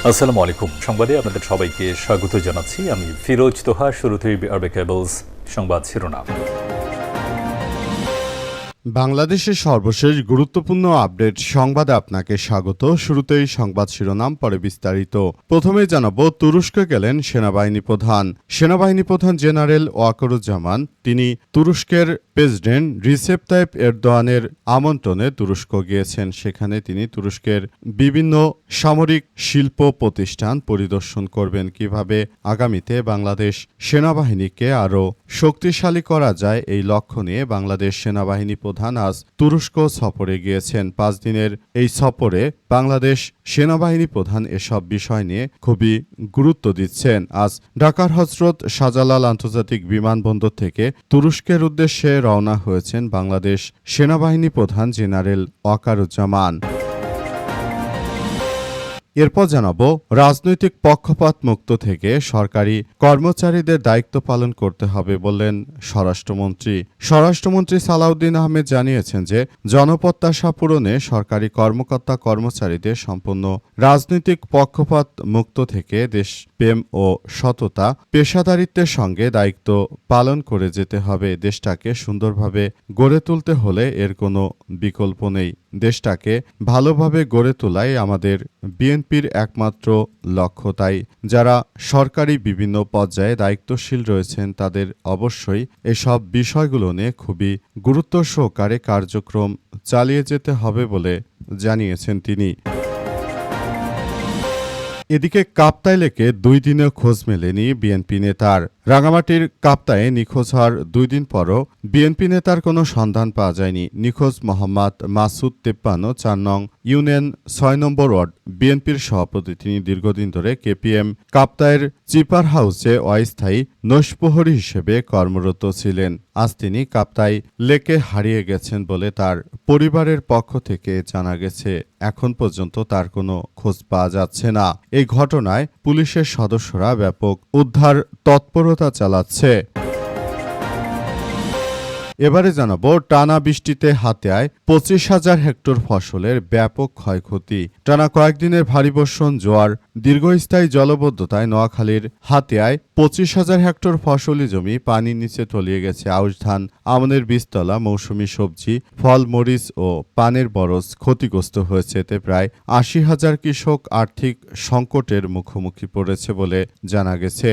আসসালামু আলাইকুম। সংবাদে আপনাদের সবাইকে স্বাগত জানাচ্ছি। আমি ফিরোজ তোহা। শুরুতেই আরবে কেবলস সংবাদ শিরোনাম। বাংলাদেশের সর্বশেষ গুরুত্বপূর্ণ আপডেট সংবাদে আপনাকে স্বাগত। শুরুতেই সংবাদ শিরোনাম, পরে বিস্তারিত। প্রথমেই জানাবো, তুরস্কে গেলেন সেনাবাহিনী প্রধান। সেনাবাহিনী প্রধান জেনারেল ওয়াকারুজ্জামান তিনি তুরস্কের প্রেসিডেন্ট রিসেপ তাইপ এরদোয়ানের আমন্ত্রণে তুরস্ক গিয়েছেন। সেখানে তিনি তুরস্কের বিভিন্ন সামরিক শিল্প প্রতিষ্ঠান পরিদর্শন করবেন। কিভাবে আগামীতে বাংলাদেশ সেনাবাহিনীকে আরও শক্তিশালী করা যায়, এই লক্ষ্য নিয়ে বাংলাদেশ সেনাবাহিনী প্রধান আজ তুরস্ক সফরে গিয়েছেন। 5 দিনের এই সফরে বাংলাদেশ সেনাবাহিনী প্রধান এসব বিষয় নিয়ে খুবই গুরুত্ব দিচ্ছেন। আজ ঢাকার হজরত শাহজালাল আন্তর্জাতিক বিমানবন্দর থেকে তুরস্কের উদ্দেশ্যে রওনা হয়েছেন বাংলাদেশ সেনাবাহিনী প্রধান জেনারেল ওয়াকারুজ্জামান। এরপর জানাবো, রাজনৈতিক পক্ষপাত মুক্ত থেকে সরকারি কর্মচারীদের দায়িত্ব পালন করতে হবে বললেন স্বরাষ্ট্রমন্ত্রী। স্বরাষ্ট্রমন্ত্রী সালাউদ্দিন আহমেদ জানিয়েছেন যে জনপ্রত্যাশা পূরণে সরকারি কর্মকর্তা কর্মচারীদের সম্পূর্ণ রাজনৈতিক পক্ষপাত মুক্ত থেকে দেশপ্রেম ও সততা পেশাদারিত্বের সঙ্গে দায়িত্ব পালন করে যেতে হবে। দেশটাকে সুন্দরভাবে গড়ে তুলতে হলে এর কোনো বিকল্প নেই। দেশটাকে ভালোভাবে গড়ে তোলাই আমাদের বিএনপির একমাত্র লক্ষ্য। তাই যারা সরকারি বিভিন্ন পর্যায়ে দায়িত্বশীল রয়েছেন তাদের অবশ্যই এসব বিষয়গুলো নিয়ে খুবই গুরুত্ব সহকারে কার্যক্রম চালিয়ে যেতে হবে বলে জানিয়েছেন তিনি। এদিকে কাপ্তাই লেকে 2 দিনেও খোঁজ মেলেনি বিএনপি নেতার। রাঙামাটির কাপ্তায়ে নিখোঁজ হওয়ার 2 দিন পরও বিএনপি নেতার কোনো সন্ধান পাওয়া যায়নি। নিখোঁজ মোহাম্মদ মাসুদ 53, 4 নং ইউনিয়ন 6 নম্বর ওয়ার্ড বিএনপির সভাপতি। তিনি দীর্ঘদিন ধরে কেপিএম কাপ্তায়ের চিপার হাউসে অস্থায়ী নৈশপ্রহরী হিসেবে কর্মরত ছিলেন। আজ তিনি কাপ্তাই লেকে হারিয়ে গেছেন বলে তার পরিবারের পক্ষ থেকে জানা গেছে। এখন পর্যন্ত তার কোনো খোঁজ পাওয়া যাচ্ছে না। এই ঘটনায় পুলিশের সদস্যরা ব্যাপক উদ্ধার তৎপরতা চালাচ্ছে। এবারে জানাবো, টানা বৃষ্টিতে হাতিয়ায় 25,000 হেক্টর ফসলের ব্যাপক ক্ষয়ক্ষতি। টানা কয়েকদিনের ভারী বর্ষণ, জোয়ার, দীর্ঘস্থায়ী জলবদ্ধতায় নোয়াখালীর হাতিয়ায় 25,000 হেক্টর ফসলি জমি পানির নিচে তলিয়ে গেছে। আউশ ধান, আমনের বীজতলা, মৌসুমি সবজি, ফল, মরিচ ও পানের বরজ ক্ষতিগ্রস্ত হয়েছে। এতে প্রায় 80,000 কৃষক আর্থিক সংকটের মুখোমুখি পড়েছে বলে জানা গেছে।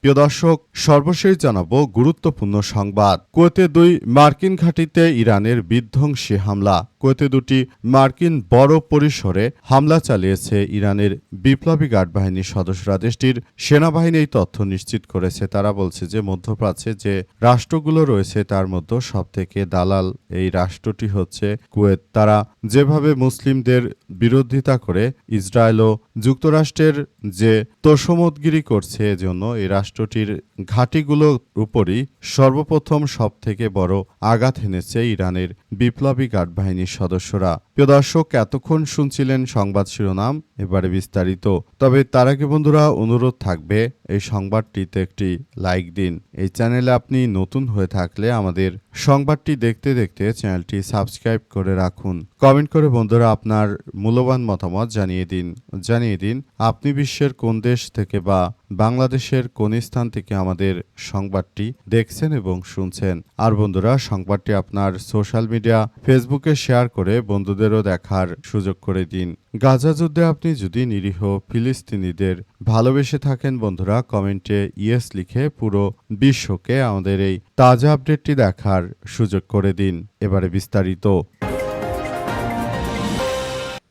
প্রিয় দর্শক, সর্বশেষ জানাবো গুরুত্বপূর্ণ সংবাদ। কুয়েতে 2 মার্কিন ঘাঁটিতে ইরানের বিধ্বংসী হামলা। কুয়েতে 2টি মার্কিন বড় পরিসরে হামলা চালিয়েছে ইরানের বিপ্লবী গার্ড বাহিনীর সদস্যরা। দেশটির সেনাবাহিনী এই তথ্য নিশ্চিত করেছে। তারা বলছে যে মধ্যপ্রাচ্যে যে রাষ্ট্রগুলো রয়েছে তার মধ্যে সবথেকে দালাল এই রাষ্ট্রটি হচ্ছে কুয়েত। তারা যেভাবে মুসলিমদের বিরোধিতা করে ইসরায়েল ও যুক্তরাষ্ট্রের যে তোষমতগিরি করছে, এজন্য এই রাষ্ট্রটির ঘাঁটিগুলোর উপরই সর্বপ্রথম সবথেকে বড় আঘাত এনেছে ইরানের বিপ্লবী গার্ড বাহিনীর সদস্যরা। প্রিয় দর্শক, এতক্ষণ শুনছিলেন সংবাদ শিরোনাম, এবারে বিস্তারিত। তবে তার আগে বন্ধুরা অনুরোধ থাকবে, এই সংবাদটিতে একটি লাইক দিন। এই চ্যানেলে আপনি নতুন হয়ে থাকলে আমাদের সংবাদটি দেখতে দেখতে চ্যানেলটি সাবস্ক্রাইব করে রাখুন। কমেন্ট করে বন্ধুরা আপনার মূল্যবান মতামত জানিয়ে দিন আপনি বিশ্বের কোন দেশ থেকে বা বাংলাদেশের কোন স্থান থেকে আমাদের সংবাদটি দেখছেন এবং শুনছেন। আর বন্ধুরা, সংবাদটি আপনার সোশ্যাল মিডিয়া ফেসবুকে শেয়ার করে বন্ধুদেরও দেখার সুযোগ করে দিন। গাজা যুদ্ধে আপনি যদি নিরীহ ফিলিস্তিনিদের ভালোবেসে থাকেন বন্ধুরা, কমেন্টে ইয়েস লিখে পুরো বিশ্বকে আমাদের এই তাজা আপডেটটি দেখার সুযোগ করে দিন। এবারে বিস্তারিত।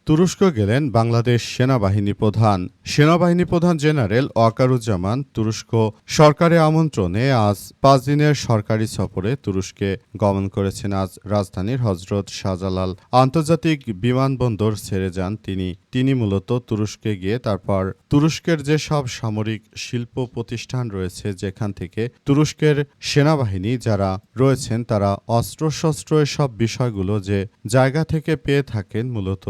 তুরস্ক গেলেন বাংলাদেশ সেনাবাহিনী প্রধান। সেনাবাহিনী প্রধান জেনারেল ওয়াকারুজ্জামান তুরস্ক সরকারের আমন্ত্রণে আজ 5 দিনের সরকারি সফরে তুরস্কে গমন করেছেন। আজ রাজধানীর হজরত শাহজালাল আন্তর্জাতিক বিমানবন্দর ছেড়ে যান তিনি মূলত তুরস্কে গিয়ে তারপর তুরস্কের যেসব সামরিক শিল্প প্রতিষ্ঠান রয়েছে, যেখান থেকে তুরস্কের সেনাবাহিনী যারা রয়েছেন তারা অস্ত্রশস্ত্র এসব বিষয়গুলো যে জায়গা থেকে পেয়ে থাকেন, মূলত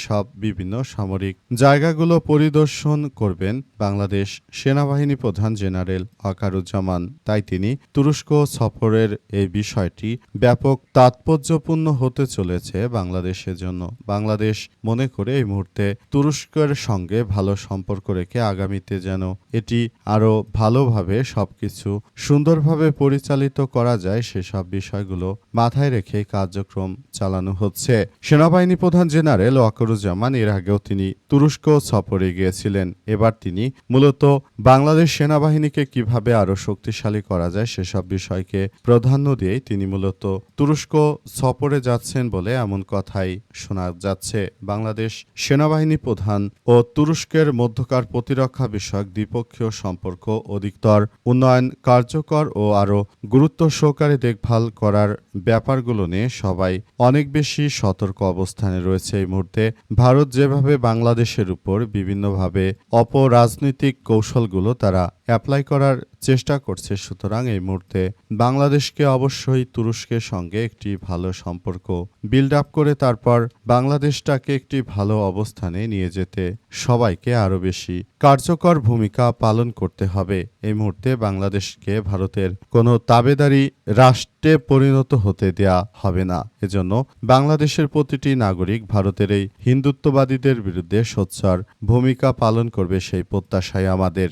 সেসব বিভিন্ন সামরিক জায়গাগুলো পরিদর্শন করবেন বাংলাদেশ সেনাবাহিনী প্রধান জেনারেল ওয়াকারুজ্জামান। তাই তিনি তুরস্ক সফরের এই বিষয়টি ব্যাপক তাৎপর্যপূর্ণ হতে চলেছে বাংলাদেশের জন্য। বাংলাদেশ মনে করে এই মুহূর্তে তুরস্কের সঙ্গে ভালো সম্পর্ক রেখে আগামীতে যেন এটি আরও ভালোভাবে সবকিছু সুন্দরভাবে পরিচালিত করা যায় সেসব বিষয়গুলো মাথায় রেখে কার্যক্রম চালানো হচ্ছে। সেনাবাহিনী প্রধান জেনারেল ওয়াকারুজ্জামান এর আগেও তিনি তুরস্ক সফরে গিয়েছিলেন। এবার তিনি মূলত বাংলাদেশ সেনাবাহিনীকে কিভাবে আরও শক্তিশালী করা যায় সেসব বিষয়কে প্রাধান্য দিয়েই তিনি মূলত তুরস্ক সফরে যাচ্ছেন বলে এমন কথাই শোনা যাচ্ছে। বাংলাদেশ সেনাবাহিনী প্রধান ও তুরস্কের মধ্যকার প্রতিরক্ষা বিষয়ক দ্বিপক্ষীয় সম্পর্ক অধিকতর উন্নয়ন, কার্যকর ও আরও গুরুত্ব সহকারে দেখভাল করার ব্যাপারগুলো নিয়ে সবাই অনেক বেশি সতর্ক অবস্থানে রয়েছে এই মুহূর্তে। ভারত যেভাবে বাংলাদেশের উপর বিভিন্নভাবে অপরাজনৈতিক কৌশলগুলো তারা অ্যাপ্লাই করার চেষ্টা করছে, সুতরাং এই মুহূর্তে বাংলাদেশকে অবশ্যই তুরস্কের সঙ্গে একটি ভালো সম্পর্ক বিল্ড আপ করে তারপর বাংলাদেশটাকে একটি ভালো অবস্থানে নিয়ে যেতে সবাইকে আরও বেশি কার্যকর ভূমিকা পালন করতে হবে। এই মুহূর্তে বাংলাদেশকে ভারতের কোনো তাবেদারি রাষ্ট্রে পরিণত হতে দেয়া হবে না। এজন্য বাংলাদেশের প্রতিটি নাগরিক ভারতের এই হিন্দুত্ববাদীদের বিরুদ্ধে সোচ্চার ভূমিকা পালন করবে সেই প্রত্যাশাই আমাদের।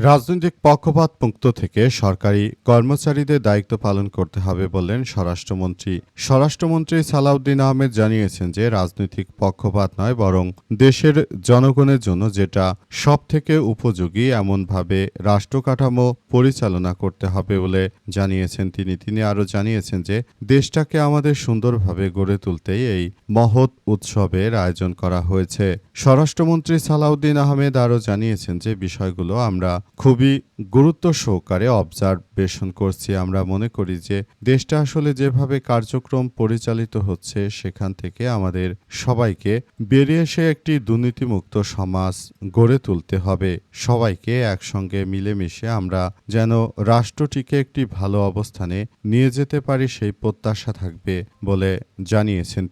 রাজনৈতিক পক্ষপাত মুক্ত থেকে সরকারি কর্মচারীদের দায়িত্ব পালন করতে হবে বললেন স্বরাষ্ট্রমন্ত্রী। স্বরাষ্ট্রমন্ত্রী সালাউদ্দিন আহমেদ জানিয়েছেন যে রাজনৈতিক পক্ষপাত নয়, বরং দেশের জনগণের জন্য যেটা সবথেকে উপযোগী এমনভাবে রাষ্ট্রকাঠামো পরিচালনা করতে হবে বলে জানিয়েছেন তিনি আরও জানিয়েছেন যে দেশটাকে আমাদের সুন্দরভাবে গড়ে তুলতেই এই মহৎ উৎসবের আয়োজন করা হয়েছে। স্বরাষ্ট্রমন্ত্রী সালাউদ্দিন আহমেদ আরও জানিয়েছেন যে বিষয়গুলো আমরা খুবই গুরুত্ব সহকারে অবজারভেশন করছি। আমরা মনে করি যে দেশটা আসলে যেভাবে কার্যক্রম পরিচালিত হচ্ছে সেখান থেকে আমাদের সবাইকে বেরিয়ে এসে একটি দুর্নীতিমুক্ত সমাজ গড়ে তুলতে হবে। সবাইকে একসঙ্গে মিলেমিশে আমরা যেন রাষ্ট্রটিকে একটি ভালো অবস্থানে নিয়ে যেতে পারি সেই প্রত্যাশা থাকবে বলে জানিয়েছেন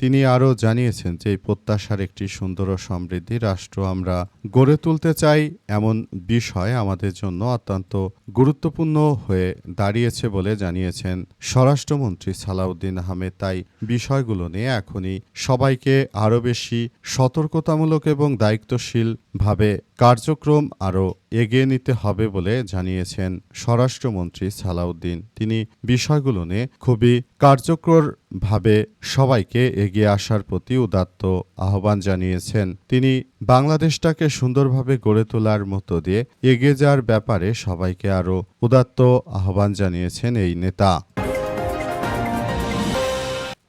তিনি আরও জানিয়েছেন যে এই প্রত্যাশার একটি সুন্দর ও সমৃদ্ধি রাষ্ট্র আমরা গড়ে তুলতে চাই এমন বিষয় আমাদের জন্য অত্যন্ত গুরুত্বপূর্ণ হয়ে দাঁড়িয়েছে বলে জানিয়েছেন স্বরাষ্ট্রমন্ত্রী সালাউদ্দিন আহমেদ। তাই বিষয়গুলো নিয়ে এখনই সবাইকে আরও বেশি সতর্কতামূলক এবং দায়িত্বশীলভাবে কার্যক্রম আরও এগিয়ে নিতে হবে বলে জানিয়েছেন স্বরাষ্ট্রমন্ত্রী সালাউদ্দিন। তিনি বিষয়গুলো নিয়ে খুবই কার্যকরভাবে সবাইকে এগিয়ে আসার প্রতি উদাত্ত আহ্বান জানিয়েছেন। তিনি বাংলাদেশটাকে সুন্দরভাবে গড়ে তোলার মধ্য দিয়ে এগিয়ে যাওয়ার ব্যাপারে সবাইকে আরও উদাত্ত আহ্বান জানিয়েছেন এই নেতা।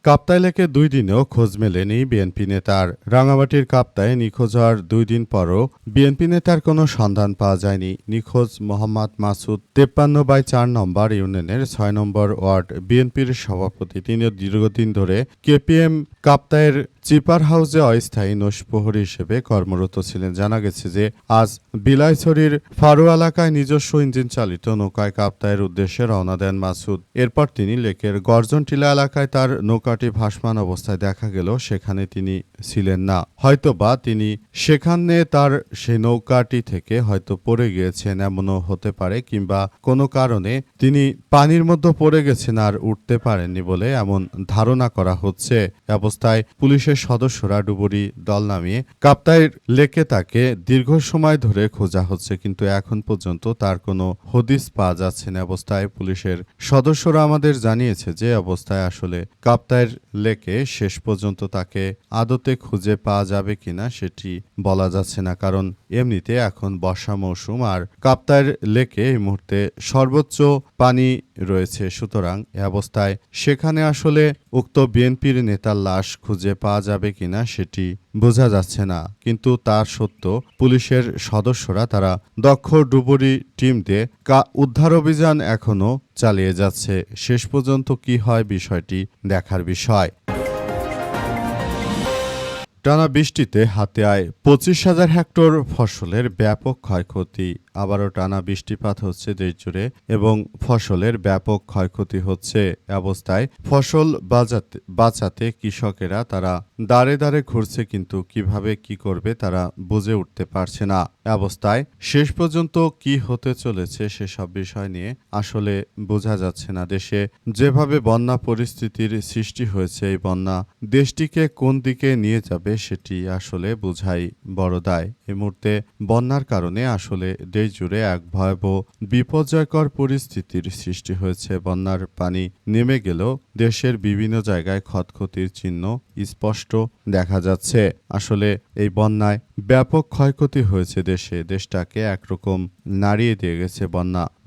কাপ্তাই লেকে 2 দিনেও খোঁজ মেলেনি বিএনপি নেতার। রাঙামাটির কাপ্তায় নিখোঁজ হওয়ার 2 দিন পরও বিএনপি নেতার কোনো সন্ধান পাওয়া যায়নি। নিখোঁজ মোহাম্মদ মাসুদ 53/4 নম্বর ইউনিয়নের 6 নম্বর ওয়ার্ড বিএনপির সভাপতি। তিনি দীর্ঘদিন ধরে কেপিএম কাপ্তায়ের চিপার হাউসে অস্থায়ী নৈশপ্রহরী হিসেবে কর্মরত ছিলেন। জানা গেছে যে আজ বিলাইছড়ির ফারু এলাকায় নিজস্ব ইঞ্জিন চালিত নৌকায় কাপ্তায়ের উদ্দেশ্যে রওনা দেন মাসুদ। এরপর তিনি লেকের গর্জনটিলা এলাকায় তার নৌকাটি ভাসমান অবস্থায় দেখা গেল সেখানে তিনি ছিলেন না। হয়তোবা তিনি সেখানে তার সেই নৌকাটি থেকে হয়তো পড়ে গিয়েছেন এমনও হতে পারে, কিংবা কোনো কারণে তিনি পানির মধ্যে পড়ে গেছেন আর উঠতে পারেননি বলে এমন ধারণা করা হচ্ছে। অবস্থায় পুলিশের সদস্যরা ডুবুরি দল নামিয়ে কাপ্তাই লেকে তাকে দীর্ঘ সময় ধরে খোঁজা হচ্ছে, কিন্তু এখন পর্যন্ত তার কোনো হদিস পাওয়া যাচ্ছে না। অবস্থায় পুলিশের সদস্যরা আমাদের জানিয়েছে যে অবস্থায় আসলে কাপ্তাইয়ের লেকে শেষ পর্যন্ত তাকে আদতে খুঁজে পাওয়া যাবে কিনা সেটি বলা যাচ্ছে না, কারণ এমনিতে এখন বর্ষা মৌসুম আর কাপ্তাইয়ের লেকে এই মুহূর্তে সর্বোচ্চ পানি রয়েছে। সুতরাং এ অবস্থায় সেখানে আসলে উক্ত বিএনপির নেতার লাশ খুঁজে পাওয়া যাবে কিনা সেটি বোঝা যাচ্ছে না। কিন্তু তার সত্ত্বেও পুলিশের সদস্যরা তারা দক্ষ ডুবুরি টিম দিয়ে উদ্ধার অভিযান এখনও চালিয়ে যাচ্ছে। শেষ পর্যন্ত কি হয় বিষয়টি দেখার বিষয়। টানা বৃষ্টিতে হাতিয়ায় 25,000 হেক্টর ফসলের ব্যাপক ক্ষয়ক্ষতি। আবারও টানা বৃষ্টিপাত হচ্ছে দেশজুড়ে এবং ফসলের ব্যাপক ক্ষয়ক্ষতি হচ্ছে। অবস্থায় ফসল বাঁচাতে কৃষকেরা তারা দাঁড়ে দাঁড়ে ঘুরছে, কিন্তু কিভাবে কি করবে তারা বুঝে উঠতে পারছে না। অবস্থায় শেষ পর্যন্ত কি হতে চলেছে সেসব বিষয় নিয়ে আসলে বোঝা যাচ্ছে না। দেশে যেভাবে বন্যা পরিস্থিতির সৃষ্টি হয়েছে, এই বন্যা দেশটিকে কোন দিকে নিয়ে যাবে সেটি আসলে বোঝাই বড় দায়। এই মুহূর্তে বন্যার কারণে আসলে দেশ জুড়ে এক ভয়াবহ বিপর্যয়কর পরিস্থিতির সৃষ্টি হয়েছে। বন্যার পানি নেমে গেলেও দেশের বিভিন্ন জায়গায় ক্ষয়ক্ষতির চিহ্ন স্পষ্ট দেখা যাচ্ছে। আসলে এই বন্যায় ব্যাপক ক্ষয়ক্ষতি হয়েছে দেশটাকে একরকম নাড়িয়ে দিয়ে গেছে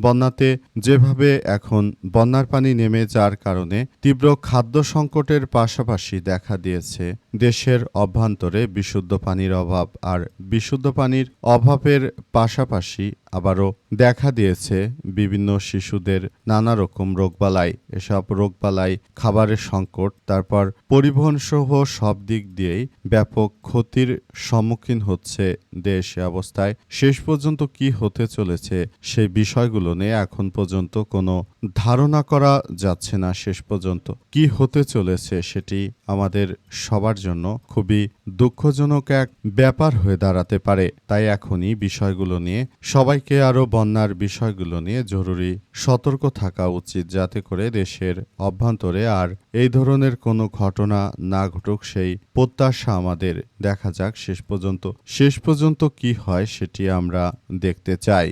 বন্যাতে যেভাবে এখন বন্যার পানি নেমে যাওয়ার কারণে তীব্র খাদ্য সংকটের পাশাপাশি দেখা দিয়েছে দেশের অভ্যন্তরে বিশুদ্ধ পানির অভাব। আর বিশুদ্ধ পানির অভাবের পাশাপাশি আবারও দেখা দিয়েছে বিভিন্ন শিশুদের নানা রকম রোগবালাই। এসব রোগবালাই, খাবারের সংকট, তারপর পরিবহন সহ সব দিক দিয়েই ব্যাপক ক্ষতির সম্মুখীন হচ্ছে দেশ। অবস্থায় শেষ পর্যন্ত কি হতে চলেছে সেই বিষয়গুলো নিয়ে এখন পর্যন্ত কোনো ধারণা করা যাচ্ছে না। শেষ পর্যন্ত কি হতে চলেছে সেটি আমাদের সবার জন্য খুবই দুঃখজনক এক ব্যাপার হয়ে দাঁড়াতে পারে। তাই এখনই বিষয়গুলো নিয়ে সবাইকে আরও বন্যার বিষয়গুলো নিয়ে জরুরি সতর্ক থাকা উচিত, যাতে করে দেশের অভ্যন্তরে আর এই ধরনের কোনো ঘটনা না ঘটুক সেই প্রত্যাশা আমাদের। দেখা যাক শেষ পর্যন্ত কি হয় সেটি আমরা দেখতে চাই।